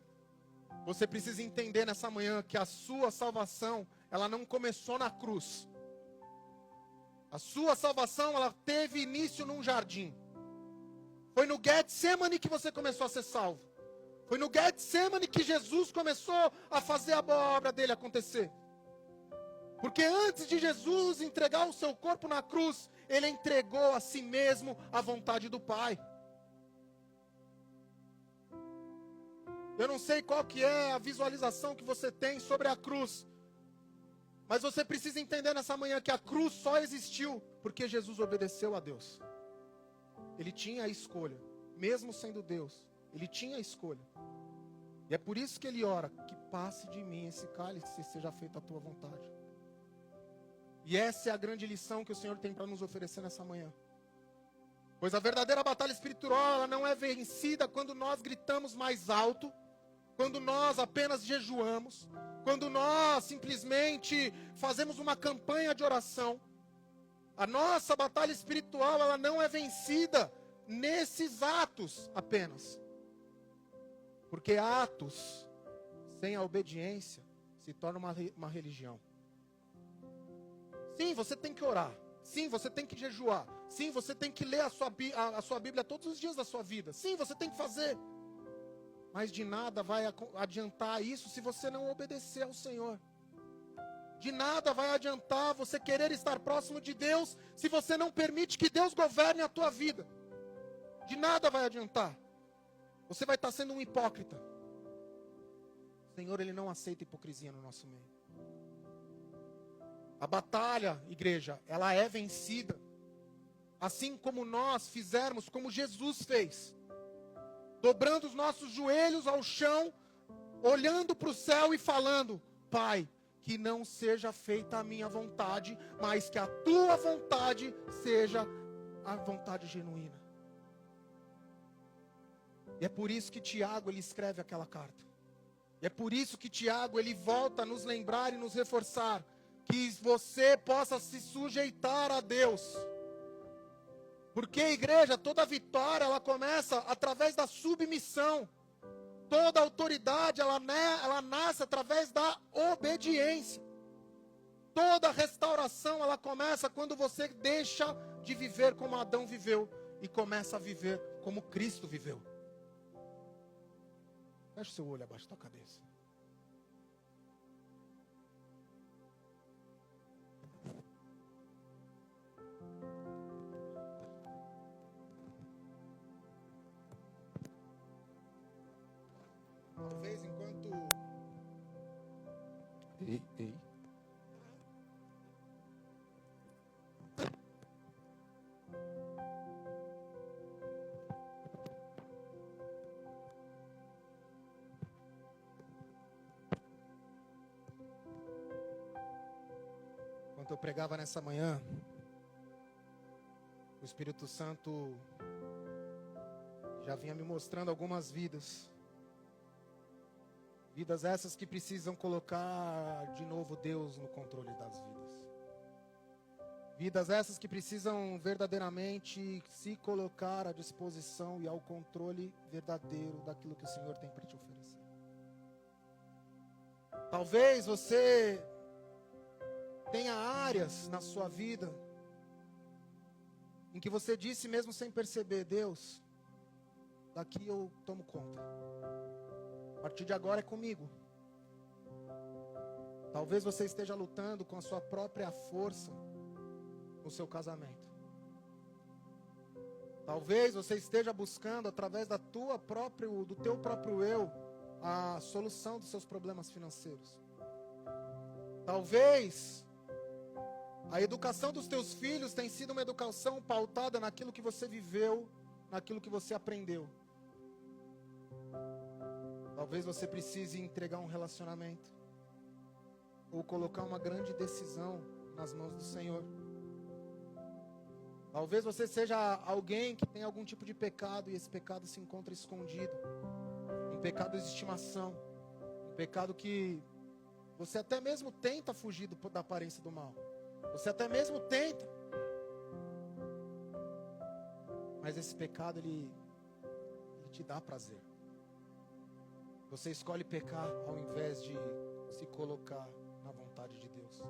você precisa entender nessa manhã que a sua salvação, ela não começou na cruz. A sua salvação, ela teve início num jardim. Foi no Getsemane que você começou a ser salvo. Foi no Getsemane que Jesus começou a fazer a boa obra dele acontecer. Porque antes de Jesus entregar o seu corpo na cruz, ele entregou a si mesmo à vontade do Pai. Eu não sei qual que é a visualização que você tem sobre a cruz. Mas você precisa entender nessa manhã que a cruz só existiu porque Jesus obedeceu a Deus. Ele tinha a escolha, mesmo sendo Deus, ele tinha a escolha. E é por isso que ele ora, que passe de mim esse cálice, seja feita a tua vontade. E essa é a grande lição que o Senhor tem para nos oferecer nessa manhã. Pois a verdadeira batalha espiritual, ela não é vencida quando nós gritamos mais alto, quando nós apenas jejuamos, quando nós simplesmente fazemos uma campanha de oração. A nossa batalha espiritual, ela não é vencida nesses atos apenas. Porque atos sem a obediência se torna uma religião. Sim, você tem que orar. Sim, você tem que jejuar. Sim, você tem que ler a sua Bíblia todos os dias da sua vida. Sim, você tem que fazer. Mas de nada vai adiantar isso se você não obedecer ao Senhor. De nada vai adiantar você querer estar próximo de Deus se você não permite que Deus governe a tua vida. De nada vai adiantar. Você vai estar sendo um hipócrita. O Senhor, Ele não aceita hipocrisia no nosso meio. A batalha, igreja, ela é vencida. Assim como nós fizermos, como Jesus fez. Dobrando os nossos joelhos ao chão, olhando para o céu e falando: Pai, que não seja feita a minha vontade, mas que a tua vontade seja a vontade genuína. E é por isso que Tiago, ele escreve aquela carta. E é por isso que Tiago, ele volta a nos lembrar e nos reforçar que você possa se sujeitar a Deus. Porque, igreja, toda vitória, ela começa através da submissão. Toda autoridade, ela nasce através da obediência. Toda restauração, ela começa quando você deixa de viver como Adão viveu e começa a viver como Cristo viveu. Feche seu olho abaixo da tua cabeça. Talvez enquanto... Ei. Enquanto eu pregava nessa manhã, o Espírito Santo já vinha me mostrando algumas vidas. Vidas essas que precisam colocar de novo Deus no controle das vidas. Vidas essas que precisam verdadeiramente se colocar à disposição e ao controle verdadeiro daquilo que o Senhor tem para te oferecer. Talvez você tenha áreas na sua vida em que você disse mesmo sem perceber: Deus, daqui eu tomo conta. A partir de agora é comigo. Talvez você esteja lutando com a sua própria força no seu casamento. Talvez você esteja buscando através do teu próprio eu a solução dos seus problemas financeiros. Talvez a educação dos teus filhos tenha sido uma educação pautada naquilo que você viveu, naquilo que você aprendeu. Talvez você precise entregar um relacionamento ou colocar uma grande decisão nas mãos do Senhor. Talvez você seja alguém que tem algum tipo de pecado e esse pecado se encontra escondido. Um pecado de estimação. Um pecado que você até mesmo tenta fugir da aparência do mal. Você até mesmo tenta. Mas esse pecado, ele te dá prazer. Você escolhe pecar ao invés de se colocar na vontade de Deus.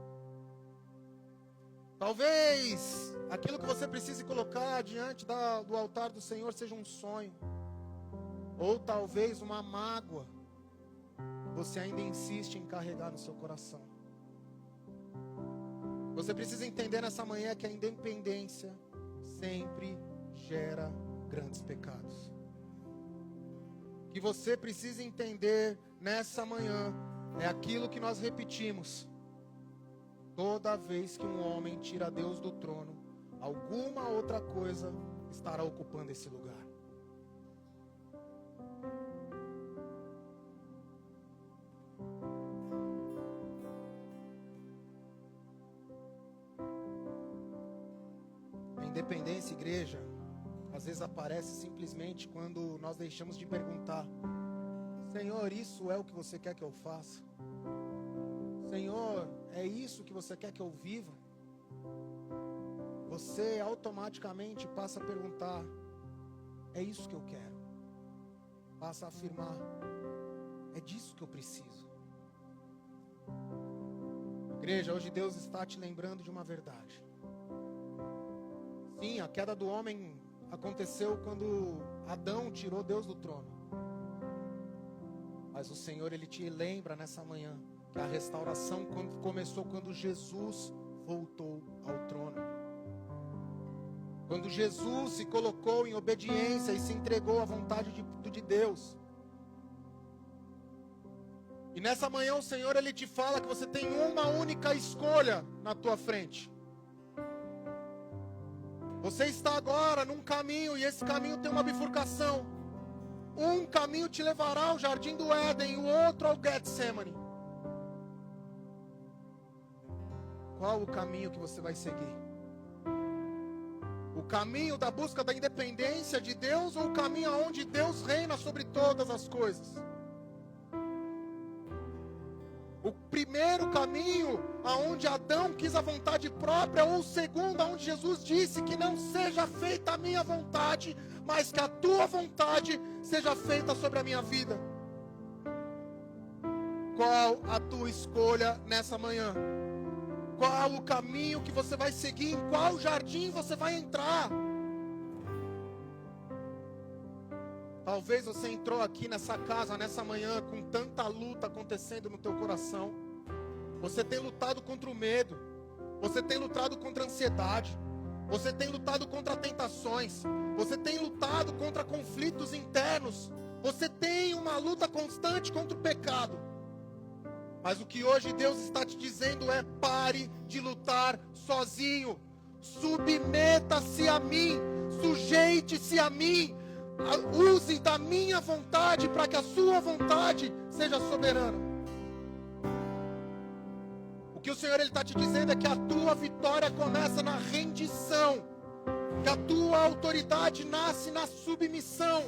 Talvez aquilo que você precise colocar diante do altar do Senhor seja um sonho. Ou talvez uma mágoa. Você ainda insiste em carregar no seu coração. Você precisa entender nessa manhã que a independência sempre gera grandes pecados. Que você precisa entender nessa manhã é aquilo que nós repetimos. Toda vez que um homem tira Deus do trono, alguma outra coisa estará ocupando esse lugar. A independência, igreja, às vezes aparece simplesmente quando nós deixamos de perguntar: Senhor, isso é o que você quer que eu faça? Senhor, é isso que você quer que eu viva? Você automaticamente passa a perguntar: é isso que eu quero? Passa a afirmar: é disso que eu preciso. Igreja, hoje Deus está te lembrando de uma verdade. Sim, a queda do homem aconteceu quando Adão tirou Deus do trono. Mas o Senhor, Ele te lembra nessa manhã que a restauração começou quando Jesus voltou ao trono. Quando Jesus se colocou em obediência e se entregou à vontade de Deus. E nessa manhã o Senhor, Ele te fala que você tem uma única escolha na tua frente. Você está agora num caminho e esse caminho tem uma bifurcação. Um caminho te levará ao Jardim do Éden e o outro ao Getsemane. Qual o caminho que você vai seguir? O caminho da busca da independência de Deus ou o caminho onde Deus reina sobre todas as coisas? O primeiro caminho, aonde Adão quis a vontade própria, ou o segundo, aonde Jesus disse que não seja feita a minha vontade, mas que a tua vontade seja feita sobre a minha vida? Qual a tua escolha nessa manhã? Qual o caminho que você vai seguir? Em qual jardim você vai entrar? Talvez você entrou aqui nessa casa, nessa manhã, com tanta luta acontecendo no teu coração. Você tem lutado contra o medo. Você tem lutado contra a ansiedade. Você tem lutado contra tentações. Você tem lutado contra conflitos internos. Você tem uma luta constante contra o pecado. Mas o que hoje Deus está te dizendo é: pare de lutar sozinho. Submeta-se a mim. Sujeite-se a mim. Use da minha vontade para que a sua vontade seja soberana. O que o Senhor está te dizendo é que a tua vitória começa na rendição, que a tua autoridade nasce na submissão,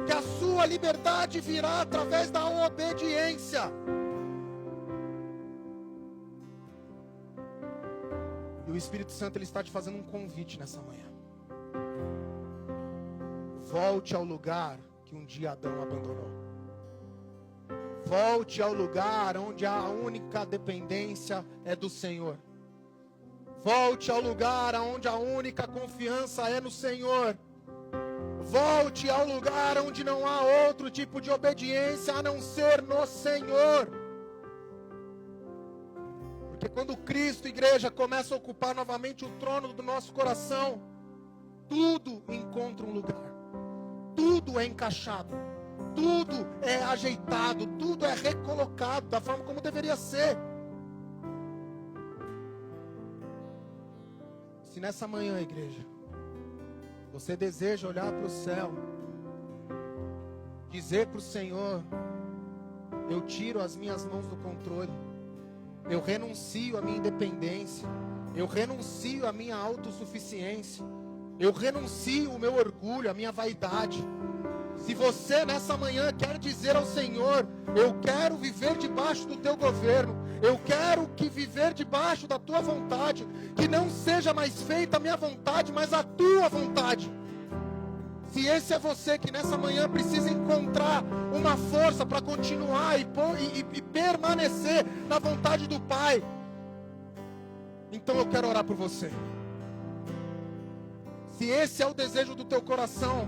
que a sua liberdade virá através da obediência. E o Espírito Santo, ele está te fazendo um convite nessa manhã. Volte ao lugar que um dia Adão abandonou. Volte ao lugar onde a única dependência é do Senhor. Volte ao lugar onde a única confiança é no Senhor. Volte ao lugar onde não há outro tipo de obediência a não ser no Senhor. Porque quando Cristo, igreja, começa a ocupar novamente o trono do nosso coração, tudo encontra um lugar. Tudo é encaixado, tudo é ajeitado, tudo é recolocado da forma como deveria ser. Se nessa manhã, igreja, você deseja olhar para o céu, dizer para o Senhor: eu tiro as minhas mãos do controle, eu renuncio à minha independência, eu renuncio à minha autossuficiência, eu renuncio o meu orgulho, a minha vaidade. Se você nessa manhã quer dizer ao Senhor: eu quero viver debaixo do teu governo, eu quero viver debaixo da tua vontade, que não seja mais feita a minha vontade, mas a tua vontade. Se esse é você que nessa manhã precisa encontrar uma força para continuar e permanecer na vontade do Pai, então eu quero orar por você. Se esse é o desejo do teu coração,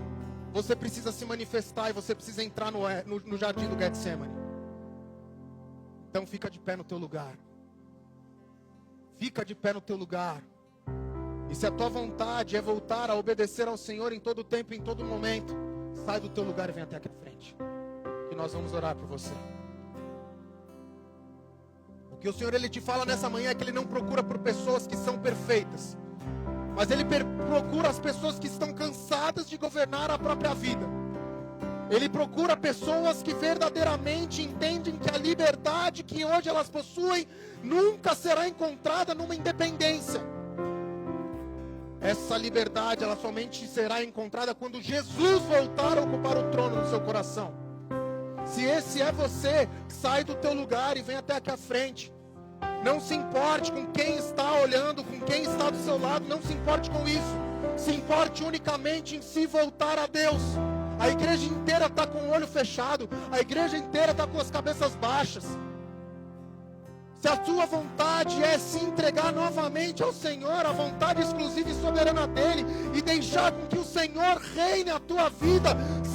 você precisa se manifestar e você precisa entrar no jardim do Getsemane. Então fica de pé no teu lugar. Fica de pé no teu lugar. E se a tua vontade é voltar a obedecer ao Senhor em todo tempo, em todo momento, sai do teu lugar e vem até aqui à frente, que nós vamos orar por você. O Que o Senhor, Ele te fala nessa manhã que Ele não procura por pessoas que são perfeitas, mas Ele procura as pessoas que estão cansadas de governar a própria vida. Ele procura pessoas que verdadeiramente entendem que a liberdade que hoje elas possuem nunca será encontrada numa independência. Essa liberdade, ela somente será encontrada quando Jesus voltar a ocupar o trono no seu coração. Se esse é você, sai do teu lugar e vem até aqui à frente. Não se importe com quem está olhando, com quem está do seu lado, não se importe com isso. Se importe unicamente em se voltar a Deus. A igreja inteira está com o olho fechado, a igreja inteira está com as cabeças baixas. Se a sua vontade é se entregar novamente ao Senhor, a vontade exclusiva e soberana dEle, e deixar com que o Senhor reine a tua vida,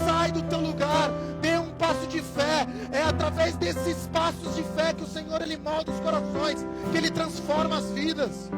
sai do teu lugar, dê um passo de fé. É através desses passos de fé que o Senhor, Ele molda os corações, que Ele transforma as vidas.